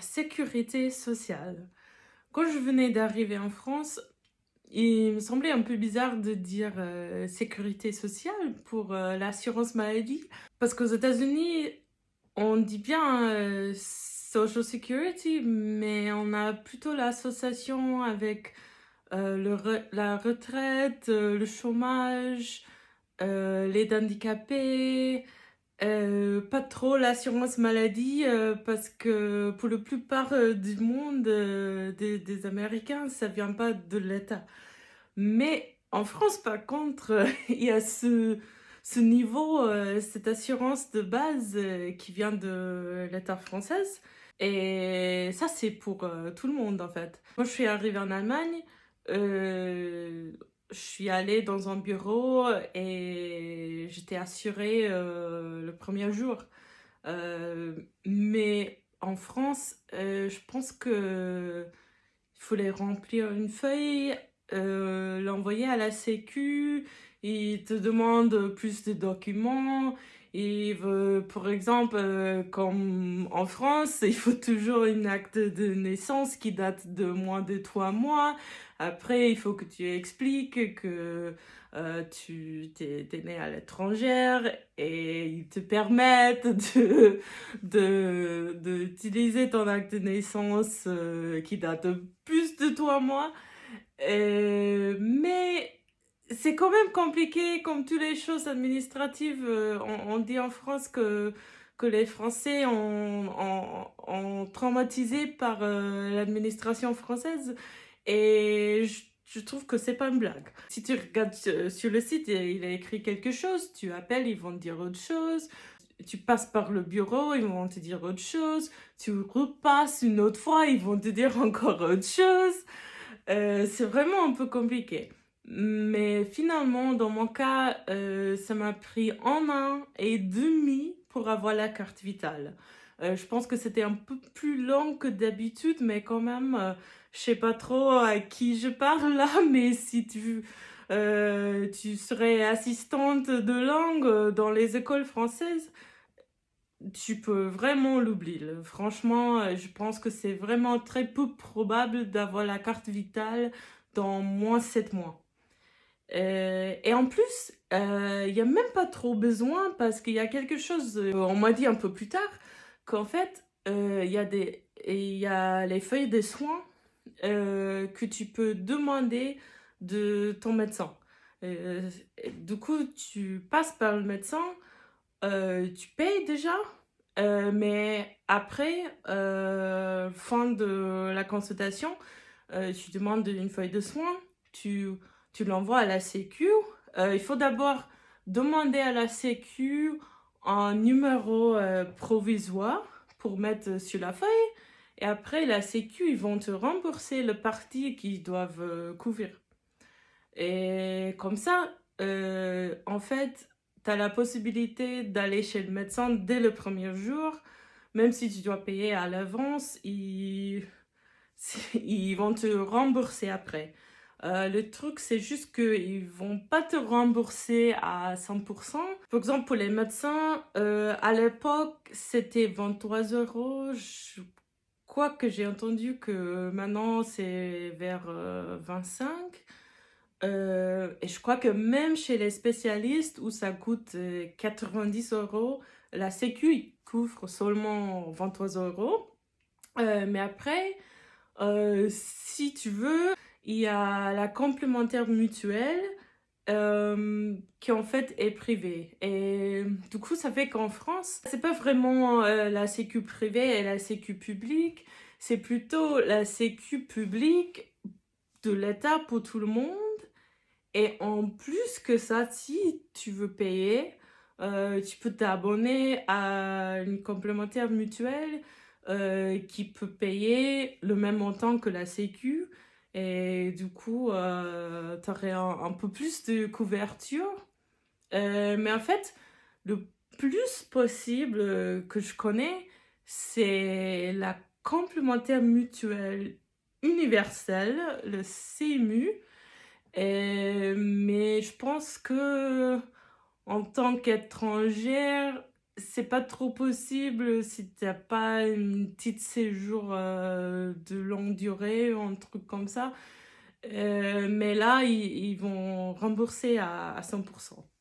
sécurité sociale. Quand je venais d'arriver en France, il me semblait un peu bizarre de dire sécurité sociale pour l'assurance maladie. Parce qu'aux États-Unis, on dit bien Social Security, mais on a plutôt l'association avec la retraite, le chômage, l'aide handicapée. Pas trop l'assurance maladie parce que pour la plupart du monde, des Américains, ça vient pas de l'État. Mais en France, par contre, il y a ce niveau, cette assurance de base qui vient de l'État français. Et ça, c'est pour tout le monde, en fait. Quand je suis arrivée en Allemagne, euh, je suis allée dans un bureau et j'étais assurée le premier jour. Mais en France, je pense que il fallait remplir une feuille, l'envoyer à la Sécu, ils te demandent plus de documents. Et par exemple, comme en France, il faut toujours une acte de naissance qui date de moins de 3 mois. Après, il faut que tu expliques que t'es né à l'étrangère et ils te permettent d'utiliser ton acte de naissance qui date de plus de 3 mois. Mais c'est quand même compliqué, comme toutes les choses administratives. On dit en France que les Français ont traumatisé par l'administration française. Et je trouve que c'est pas une blague. Si tu regardes sur le site, il a écrit quelque chose, tu appelles, ils vont te dire autre chose. Tu passes par le bureau, ils vont te dire autre chose. Tu repasses une autre fois, ils vont te dire encore autre chose. C'est vraiment un peu compliqué. Mais finalement, dans mon cas, ça m'a pris 1 an et demi pour avoir la carte vitale. Je pense que c'était un peu plus long que d'habitude, mais quand même, je sais pas trop à qui je parle là, mais si tu serais assistante de langue dans les écoles françaises, tu peux vraiment l'oublier. Franchement, je pense que c'est vraiment très peu probable d'avoir la carte vitale dans moins 7 mois. Et en plus, il n'y a même pas trop besoin parce qu'il y a quelque chose, on m'a dit un peu plus tard, qu'en fait, il y a les feuilles de soins que tu peux demander de ton médecin. Du coup, tu passes par le médecin, tu payes déjà, mais après, fin de la consultation, tu demandes une feuille de soins, tu, tu l'envoies à la Sécu. Il faut d'abord demander à la Sécu un numéro provisoire pour mettre sur la feuille. Et après, la Sécu, ils vont te rembourser le parti qu'ils doivent couvrir. Et comme ça, en fait, tu as la possibilité d'aller chez le médecin dès le premier jour, même si tu dois payer à l'avance, ils vont te rembourser après. Le truc, c'est juste qu'ils vont pas te rembourser à 100%. Par exemple, pour les médecins, à l'époque, c'était 23 euros. Je crois que j'ai entendu que maintenant, c'est vers 25. Et je crois que même chez les spécialistes où ça coûte 90 euros, la Sécu il couvre seulement 23 euros. Mais après, si tu veux, il y a la complémentaire mutuelle qui en fait est privée. Et du coup, ça fait qu'en France, c'est pas vraiment la Sécu privée et la Sécu publique, c'est plutôt la Sécu publique de l'État pour tout le monde. Et en plus que ça, si tu veux payer, tu peux t'abonner à une complémentaire mutuelle qui peut payer le même montant que la Sécu. Et du coup, tu aurais un peu plus de couverture. Mais en fait, le plus possible que je connais, c'est la complémentaire mutuelle universelle, le CMU. Mais je pense que en tant qu'étrangère, c'est pas trop possible si t'as pas une petite séjour de longue durée ou un truc comme ça. Mais là, ils vont rembourser à 100%.